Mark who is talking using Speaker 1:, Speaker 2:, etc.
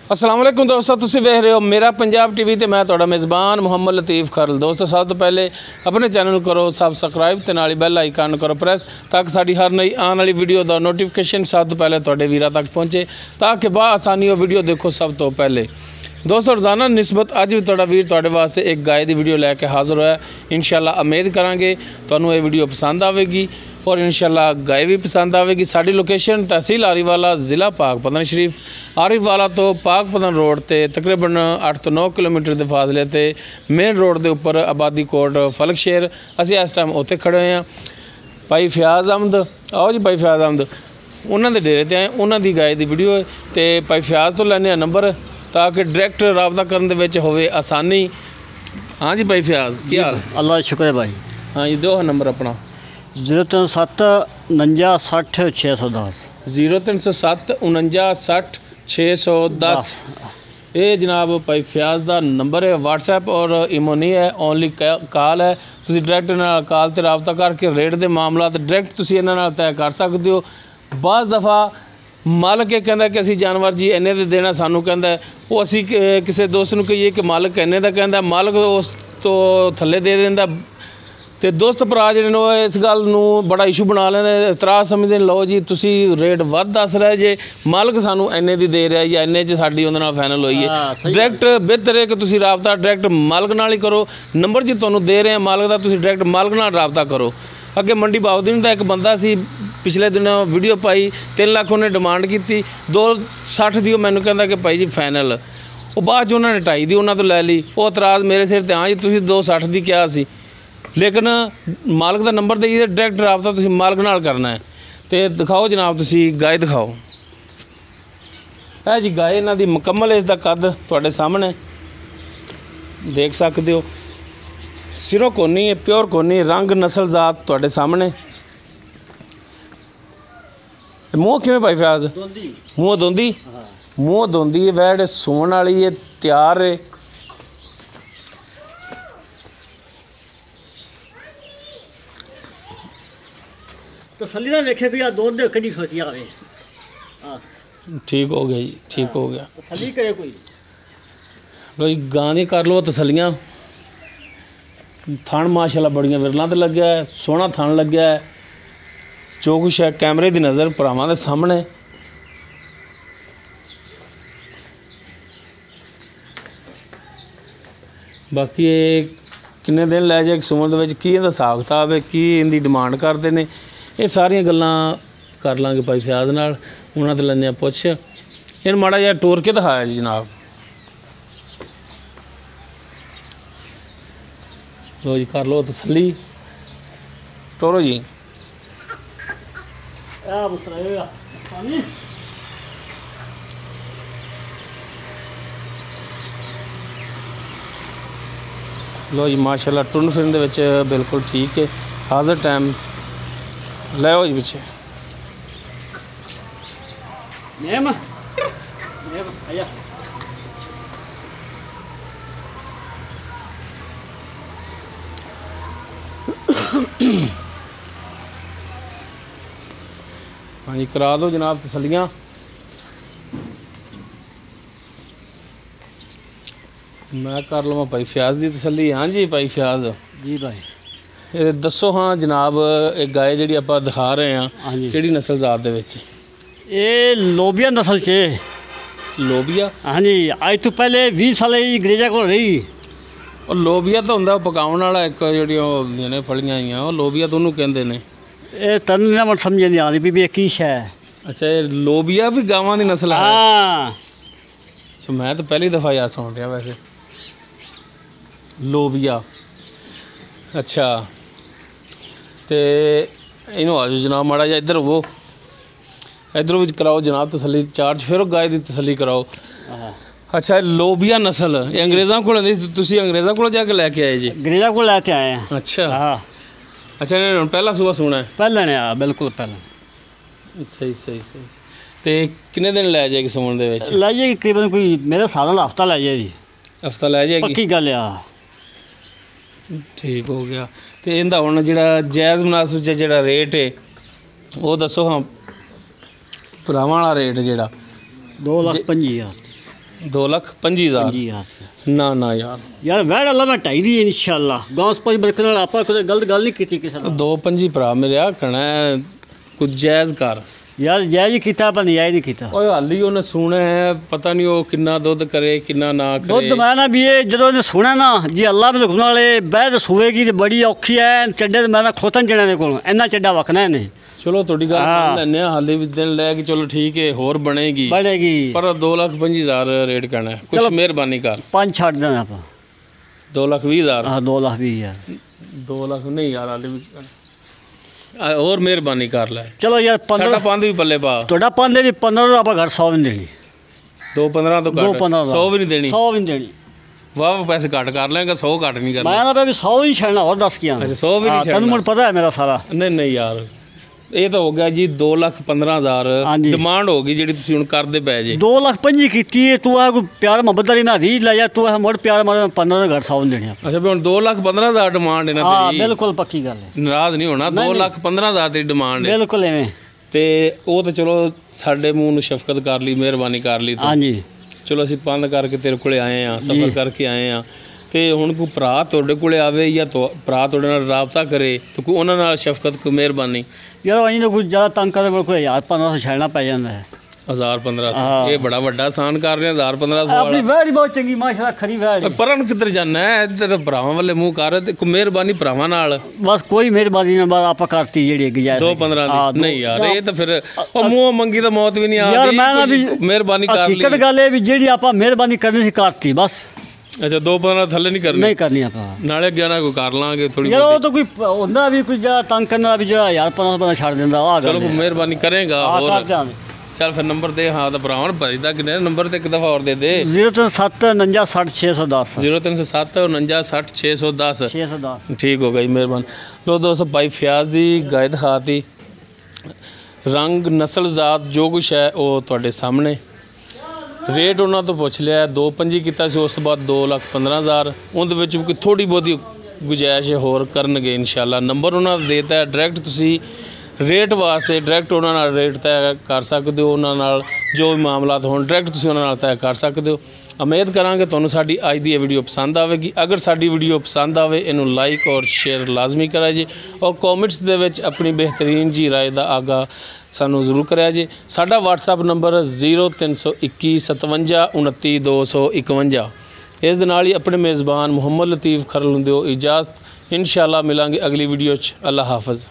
Speaker 1: अस्सलाम वालेकुम दोस्तों, तुसीं वेख रहे हो मेरा पंजाब टीवी ते मैं तुहाडा मेज़बान मुहम्मद लतीफ़ खरल। दोस्तों सब तो पहले अपने चैनल करो सबसक्राइब ते नाल बैल आइकन करो प्रेस ताकि साडी हर नई आने वाली वीडियो का नोटिफिकेशन सब तो पहले तुहाडे वीरां तक पहुँचे ताकि आसानी वो वीडियो देखो सब तो पहले। दोस्तों रोज़ाना निस्बत अज भी तुहाडा वीर तुहाडे वास्ते एक गाय की वीडियो लैके हाज़र होया। इंशाअल्लाह उम्मीद करांगे तुहानूं ये वीडियो पसंद आवेगी और इंशाअल्लाह गाय भी पसंद आवेगी। साडी लोकेशन तहसील आरीवाला ज़िला पाकपतन शरीफ आरीवाला तो पाकपतन रोड ते तकरीबन 8 ਤੋਂ 9 किलोमीटर के फासले ते मेन रोड के उपर आबादी कोट फलकशेर। असीं इस टाइम उत्ते खड़े हैं। भाई फयाज़ अहमद, आओ जी भाई फयाज़ अहमद, उन्होंने डेरे ते आए, उन्होंने गाय की वीडियो है तो भाई फयाज़ तो लैने नंबर ताकि डायरैक्ट रबता करने विच होवे आसानी। हाँ जी भाई फयाज़ की हाल?
Speaker 2: अल्लाह शुक्र है भाई।
Speaker 1: हाँ जी दो नंबर अपना
Speaker 2: 0307 49 60 610
Speaker 1: 0307 49 60 610। ये जनाब भाई फयाज़ का नंबर है। व्हाट्सएप और इमो नहीं है, ओनली कॉल है। तुसीं डायरैक्ट इन्हां कॉल ते रबता करके रेट के मामला डायरैक्ट तुसीं इन्हां नाल तय कर सकते हो। बाज़ दफ़ा मालक ये कहता कि असी जानवर जी इन्ने दे देना, सानू कहता है वो असी किसी दोस्त नूं कहिए कि मालक इन्ने दा कहता, मालक उस तो थल्ले दे दिंदा ते दोस्त भरा जिहड़े ने इस गल नूं बड़ा इशू बना लेंदे, इतराज़ समझदे लो जी तुसीं रेट वध दस रहे जे, मालक सानू इन्ने दी दे रहा या इन्ने च साडी उहदे नाल फाइनल होई है। डायरैक्ट बेहतर है कि तुसीं राबता डायरैक्ट मालक नाल ही करो। नंबर जी तुहानूं दे रहे हैं मालक दा, तुसीं डायरैक्ट मालक नाल राबता करो। अगे मंडी बाउद्दीन दा एक बंदा सी, पिछले दिनों वीडियो पाई 3 लाख उन्हें डिमांड की, 260 दी मैनू कहता कि भाई जी फाइनल। वो बाद उन्होंने 2.5 दी उन्होंने तो लै ली। वो इतराज़ मेरे सिर ते, हाँ जी तुसीं 260 दी क्या सी, लेकिन मालक का नंबर देइए डायरैक्ट राबता तुसीं मालक नाल करना है। तो दिखाओ जनाब, तुसीं गाय दिखाओ। है जी गाय इन्हां दी मुकम्मल, इसका कद तुहाडे सामने देख सकते हो। सिरों कोनी है, प्योर कोनी, रंग नस्ल जात तुहाडे सामने। मूँह किवें भाई फयाज़? मूँह दोंदी, मूँह दोंदी है, वैड़ सूण वाली है, तैयार है।
Speaker 2: तसल्ली ना वेखे भी आ दूध दे कड़ी खसी आवे।
Speaker 1: ठीक हो गया जी, ठीक हो गया।
Speaker 2: तसल्ली करे कोई
Speaker 1: लो जी गां दी कर लो तसलियां। थण माशाल्लाह बड़ियां विरलां ते लग्या है, सोहना थण लग्या है। जो कुछ है कैमरे की नज़र भरावां दे सामने। बाकी ये किन्ने दिन लै जाए सूण दे विच, की इहदा हिसाब किताब है, की इहदी डिमांड करते हैं, ये सारियां गल्लां कर लांगे भाई फयाज़ नाल। उन्हां ते लैंदे पुछ। इन्हूं माड़ा जिहा टोर के दिखाया जी जनाब। लो जी कर लो तसल्ली, टोरो जी। लो जी माशाल्लाह टुन फिरन दे विच बिल्कुल ठीक है, हाज़र टाइम लै जी पिछे।
Speaker 2: नेम आया
Speaker 1: हाँ जी करा दो जनाब तसलियाँ। मैं कर लवां भाई फयाज़ की तसली। हाँ जी भाई फयाज़
Speaker 2: जी भाई,
Speaker 1: ये दसो। हाँ जनाब एक गाय जी आप दिखा रहे हैं कि नस्ल जात दे विच?
Speaker 2: ये लोबिया नस्ल च।
Speaker 1: लोबिया?
Speaker 2: हाँ जी, अज तो पहले 20 साल अंग्रेजा को रही।
Speaker 1: और लोबिया तो होंदा पकाउण वाला एक जिहड़ियां होंदियां ने फलियां आईयां, वो लोबिया तो उहनूं कहंदे ने।
Speaker 2: ये तन ना मन समझ नहीं आ रही भी की शै।
Speaker 1: अच्छा ये लोबिया भी गावां दी नस्ल है?
Speaker 2: हाँ।
Speaker 1: अच्छा मैं तो पहली दफ़ा यार सुन रहा वैसे लोबिया। अच्छा तो इनू आ जाओ जनाब माड़ा जा इधर वो, इधरों भी कराओ जनाब तसली, चार्ज फिर गाय की तसली कराओ। अच्छा लोबिया नस्ल ये अंग्रेज़ों को, तुसीं अंग्रेज़ों को जाके लैके आए जी?
Speaker 2: अंग्रेजा को लेके आए हैं।
Speaker 1: अच्छा
Speaker 2: हाँ।
Speaker 1: अच्छा इन्होंने पहला सुबह सुना है?
Speaker 2: पहले ने आ बिल्कुल पहले।
Speaker 1: सही सही सही। तो कितने दिन लै जाएगी सूण दे विच?
Speaker 2: लै जाएगी तकरीबन कोई मेरे साल नाल हफ्ता लै जाएगी।
Speaker 1: हफ्ता लै जाएगी?
Speaker 2: पक्की गल आ।
Speaker 1: ठीक हो गया। तो इनका हुण जिहड़ा जायज़ मुनासिब जिहड़ा रेट है वो दसो। हाँ भरावां वाला रेट जिहड़ा
Speaker 2: 2,25,000
Speaker 1: 2,25,000
Speaker 2: ਜੀ ਯਾਰ
Speaker 1: ਨਾ ਨਾ ਯਾਰ
Speaker 2: ਯਾਰ ਵੈੜ ਅੱਲਾ ਮੈਂ ਢਾਈ ਦੀ ਇਨਸ਼ਾਅੱਲਾ ਗੌਸ ਪੰਜ ਬਰਕਤ ਨਾਲ ਆਪਾਂ ਕੋਈ ਗਲਤ ਗੱਲ ਨਹੀਂ ਕੀਤੀ ਕਿਸੇ ਨਾਲ
Speaker 1: 2,25 ਭਰਾ ਮੇਰੇ ਆ ਕਹਣਾ ਕੁਝ ਜਾਇਜ਼ ਕਰ
Speaker 2: ਯਾਰ ਜਾਇਜ਼ ਹੀ ਕੀਤਾ ਆਪਾਂ ਨਜਾਇਜ਼ ਨਹੀਂ ਕੀਤਾ
Speaker 1: ਓਏ ਹਾਲੀ ਉਹਨੇ ਸੁਣਿਆ ਹੈ ਪਤਾ ਨਹੀਂ ਉਹ ਕਿੰਨਾ ਦੁੱਧ ਕਰੇ ਕਿੰਨਾ ਨਾ
Speaker 2: ਦੁੱਧ
Speaker 1: ਕਰੇ
Speaker 2: ਮੈਂ ਨਾ ਵੀ ਇਹ ਜਦੋਂ ਇਹਨੇ ਸੁਣਿਆ ਨਾ ਜੀ ਅੱਲਾ ਦੇ ਹੁਕਮ ਵਾਲੇ ਬਹਿ ਸੂਏਗੀ ਤੇ ਬੜੀ ਔਖੀ ਐ ਚੱਡੇ ਤੇ ਮੈਂ ਨਾ ਖੋਤਨ ਜਣਾ ਦੇ ਕੋਲ ਇੰਨਾ ਚੱਡਾ ਵਖਣਾ ਇਹਨੇ
Speaker 1: ਚਲੋ ਤੁਹਾਡੀ ਗੱਲ
Speaker 2: ਹਾਂ।
Speaker 1: ਮੰਨ ਲੈਂਦੇ ਆ ਹਾਲੇ ਵੀ ਦਿਨ ਲੈ ਕੇ ਚਲੋ ਠੀਕ ਹੈ ਹੋਰ ਬਣੇਗੀ
Speaker 2: ਬਣੇਗੀ
Speaker 1: ਪਰ 2,25,000 ਰੇਟ ਕਹਿਣਾ ਹੈ। ਕੁਛ
Speaker 2: ਚਲੋ।
Speaker 1: ਮਿਹਰਬਾਨੀ ਕਰ
Speaker 2: ਪੰਜ ਛੱਡ ਦੇਣਾ ਆਪਾਂ
Speaker 1: 2,20,000
Speaker 2: ਹਾਂ 2 ਲੱਖ 20 ਯਾਰ
Speaker 1: 2 ਲੱਖ ਨਹੀਂ ਯਾਰ ਹਾਲੇ ਵੀ ਹੋਰ ਮਿਹਰਬਾਨੀ ਕਰ ਲੈ
Speaker 2: ਚਲੋ ਯਾਰ
Speaker 1: ਸਾਡਾ
Speaker 2: 15
Speaker 1: ਪੰਦ ਵੀ ਪੱਲੇ ਪਾ
Speaker 2: ਤੁਹਾਡਾ ਪੰਦੇ ਵੀ 15 ਆਪਾਂ ਘਰ 100 ਵੀ ਨਹੀਂ ਦੇਣੀ
Speaker 1: 2,15 ਤੋਂ
Speaker 2: ਦੋ
Speaker 1: ਘੱਟ
Speaker 2: 15
Speaker 1: 100 ਵੀ ਨਹੀਂ ਦੇਣੀ
Speaker 2: 100 ਵੀ ਨਹੀਂ ਦੇਣੀ
Speaker 1: ਵਾਹ ਪੈਸੇ ਘੱਟ ਕਰ ਲੈਂਗਾ 100 ਘੱਟ ਨਹੀਂ ਕਰਨਾ
Speaker 2: ਮੈਂ ਨਾ ਵੀ 100 ਹੀ ਛੱਡਣਾ ਹੋਰ ਦੱਸ ਕੀ
Speaker 1: ਅੱਛਾ 100 ਵੀ ਨਹੀਂ
Speaker 2: ਤੈਨੂੰ
Speaker 1: ਛੱਡਣਾ
Speaker 2: ਮੈਨੂੰ ਪਤਾ ਹੈ ਮੇਰਾ ਸਾਰਾ
Speaker 1: ਨਹੀਂ ਨਹੀਂ ਯਾਰ ਇਹ ਤਾਂ ਹੋ ਗਿਆ ਜੀ 2,15,000
Speaker 2: ਹਾਂਜੀ।
Speaker 1: ਡਿਮਾਂਡ ਹੋ ਗਈ ਜਿਹੜੀ ਤੁਸੀਂ ਹੁਣ ਕਰਦੇ ਪਏ ਜੇ
Speaker 2: 2 ਲੱਖ 25 ਕੀਤੀ ਹੈ ਤੂੰ ਆ ਕੋਈ ਪਿਆਰ ਮੁਹੱਬਤ ਵਾਲੀ ਮੈਂ 20 ਲੈ ਜਾ ਤੂੰ ਆ ਮੁੜ ਪਿਆਰ ਮਾਰ 15 ਦਾ ਘਰ 100 ਨਹੀਂ ਦੇਣੀ ਆਪਾਂ
Speaker 1: ਅੱਛਾ ਵੀ ਹੁਣ 2,15,000 ਡਿਮਾਂਡ ਇਹਨਾਂ
Speaker 2: ਹਾਂ
Speaker 1: ਤੇਰੀ
Speaker 2: ਬਿਲਕੁਲ ਪੱਕੀ ਗੱਲ ਹੈ
Speaker 1: ਨਾਰਾਜ਼ ਨਹੀਂ ਹੋਣਾ 2,15,000 ਦੀ ਡਿਮਾਂਡ ਹੈ
Speaker 2: ਬਿਲਕੁਲ ਐਵੇਂ
Speaker 1: ਤੇ ਉਹ ਤਾਂ ਚਲੋ ਸਾਡੇ ਮੂੰਹ ਨੂੰ ਸ਼ਫਕਤ ਕਰ ਲਈ ਮਿਹਰਬਾਨੀ ਕਰ ਲਈ ਤੂੰ
Speaker 2: ਹਾਂਜੀ
Speaker 1: ਚਲੋ ਅਸੀਂ ਪੰਦ ਕਰਕੇ ਤੇਰੇ ਕੋਲੇ ਆਏ ਆ ਸਫ਼ਰ ਕਰਕੇ ਆਏ ਆ ਤੇ ਹੁਣ ਕੋਈ ਭਰਾ ਤੁਹਾਡੇ ਕੋਲੇ ਆਵੇ ਜਾਂ ਭਰਾ ਤੁਹਾਡੇ ਨਾਲ ਰਾਬਤਾ ਕਰੇ ਤਾਂ ਕੋਈ ਉਹਨਾਂ ਨਾਲ ਸ਼ਫਕਤ ਕੋਈ ਮਿਹਰਬਾਨੀ
Speaker 2: ਯਾਰ ਉਹ ਇਹਨਾਂ ਕੋਈ ਜ਼ਿਆਦਾ ਤੰਗ ਕਰਦੇ ਮੇਰੇ ਕੋਲ 1500 ਛੱਡਣਾ ਪੈ ਜਾਂਦਾ ਹੈ
Speaker 1: 1,000-1500 ਇਹ ਬੜਾ ਵੱਡਾ ਆਸਾਨ ਕਰ ਰਹੇ 1,000-1500
Speaker 2: ਆਪਣੀ ਵੈੜ ਹੀ ਬਹੁਤ ਚੰਗੀ ਮਾਸ਼ਾਅੱਲਾ ਖਰੀ ਵੈੜ ਹੀ।
Speaker 1: ਪਰਨ ਕਿੱਧਰ ਜਾਣਾ ਹੈ ਇੱਧਰ ਭਰਾਵਾਂ ਵਾਲੇ ਮੂੰਹ ਕਰ ਤੇ ਕੋਈ ਮਿਹਰਬਾਨੀ ਭਰਾਵਾਂ ਨਾਲ
Speaker 2: ਬਸ ਕੋਈ ਮਿਹਰਬਾਨੀ ਨਾਲ ਬਾਅਦ ਆਪਾਂ ਕਰਤੀ ਜਿਹੜੀ ਗੁਜਾਇਸ਼
Speaker 1: 2,15 ਦੀ ਨਹੀਂ ਯਾਰ ਇਹ ਤਾਂ ਫਿਰ ਉਹ ਮੂੰਹ ਮੰਗੀ ਤਾਂ ਮੌਤ ਵੀ ਨਹੀਂ
Speaker 2: ਯਾਰ
Speaker 1: ਆਉਂਦੀ
Speaker 2: ਮੈਂ ਨਾ ਵੀ
Speaker 1: ਮਿਹਰਬਾਨੀ ਕਰ ਲਈ
Speaker 2: ਹਕੀਕਤ ਗੱਲ ਇਹ ਵੀ ਜਿਹੜੀ ਆਪਾਂ ਮਿਹਰਬਾਨੀ ਕਰਨੀ ਸੀ ਕਰਤੀ ਬਸ
Speaker 1: ਅੱਛਾ 2,15 ਥੱਲੇ ਨਹੀਂ ਕਰਨੀ
Speaker 2: ਨਹੀਂ ਕਰਨੀ ਆਪਾਂ
Speaker 1: ਨਾਲੇ ਅੱਗੇ ਨਾ ਕੋਈ ਕਰ ਲਾਂਗੇ ਥੋੜੀ
Speaker 2: ਯਾਰ ਉਹ ਤਾਂ ਕੋਈ ਹੁੰਦਾ ਵੀ ਕੋਈ ਜ਼ਿਆਦਾ ਤੰਗ ਕਰਨਾ ਵੀ ਜਿਹੜਾ ਯਾਰ 1500 ਛੱਡ ਦਿੰਦਾ ਆ
Speaker 1: ਚਲੋ
Speaker 2: ਗੱਲ
Speaker 1: ਕੋਈ ਮਿਹਰਬਾਨੀ ਕਰੇਗਾ
Speaker 2: ਆ
Speaker 1: ਹੋਰ
Speaker 2: ਕਰ ਦਿਆਂਗੇ
Speaker 1: ਚੱਲ ਫਿਰ ਨੰਬਰ ਦੇ ਹਾਂ ਤਾਂ ਭਰਾਵਾਂ ਭਜਦਾ ਕਿੰਨੇ ਨੰਬਰ ਤੇ ਇੱਕ ਦਫਾ ਹੋਰ ਦੇ ਦੇ
Speaker 2: 037 49 60 610
Speaker 1: 0307 49 60 610
Speaker 2: 610
Speaker 1: ਠੀਕ ਹੋ ਗਈ ਮਿਹਰਬਾਨੀ ਲੋ ਦੋਸਤੋ ਭਾਈ ਫਿਆਜ਼ ਦੀ ਗਾਇ ਦਿਖਾਤੀ ਰੰਗ ਨਸਲ ਜ਼ਾਤ ਜੋ ਕੁਛ ਹੈ ਉਹ ਤੁਹਾਡੇ ਸਾਹਮਣੇ ਰੇਟ ਉਹਨਾਂ ਤੋਂ ਪੁੱਛ ਲਿਆ 2,25 ਕੀਤਾ ਸੀ ਉਸ ਤੋਂ ਬਾਅਦ 2,15,000 ਉਹਦੇ ਵਿੱਚ ਵੀ ਥੋੜੀ ਬਹੁਤੀ ਗੁਜਾਇਸ਼ ਹੋਰ ਕਰਨਗੇ ਇਨਸ਼ਾਅੱਲਾ ਨੰਬਰ ਉਹਨਾਂ ਦਾ ਦੇਤਾ ਡਾਇਰੈਕਟ ਤੁਸੀਂ ਰੇਟ ਵਾਸਤੇ ਡਾਇਰੈਕਟ ਉਹਨਾਂ ਨਾਲ ਰੇਟ ਤੈਅ ਕਰ ਸਕਦੇ ਹੋ ਉਹਨਾਂ ਨਾਲ ਜੋ ਵੀ ਮਾਮਲਾਤ ਹੋਣ ਡਾਇਰੈਕਟ ਤੁਸੀਂ ਉਹਨਾਂ ਨਾਲ ਤੈਅ ਕਰ ਸਕਦੇ ਹੋ ਉਮੀਦ ਕਰਾਂਗੇ ਤੁਹਾਨੂੰ ਸਾਡੀ ਅੱਜ ਦੀ ਇਹ ਵੀਡੀਓ ਪਸੰਦ ਆਵੇਗੀ ਅਗਰ ਸਾਡੀ ਵੀਡੀਓ ਪਸੰਦ ਆਵੇ ਇਹਨੂੰ ਲਾਈਕ ਔਰ ਸ਼ੇਅਰ ਲਾਜ਼ਮੀ ਕਰਿਆ ਜੀ ਔਰ ਕਮੈਂਟਸ ਦੇ ਵਿੱਚ ਆਪਣੀ ਬਿਹਤਰੀਨ ਜੀ ਰਾਏ ਦਾ ਆਗਾ ਸਾਨੂੰ ਜ਼ਰੂਰ ਕਰਿਆ ਜੀ ਸਾਡਾ WhatsApp ਨੰਬਰ 0321 57 29 251 ਇਸ ਦੇ ਨਾਲ ਹੀ ਆਪਣੇ ਮੇਜ਼ਬਾਨ ਮੁਹੰਮਦ ਲਤੀਫ ਖਰਲ ਨੂੰ ਦਿਓ ਇਜਾਜ਼ਤ ਇਨਸ਼ਾਅੱਲਾ ਮਿਲਾਂਗੇ ਅਗਲੀ ਵੀਡੀਓ 'ਚ ਅੱਲਾ ਹਾਫਿਜ਼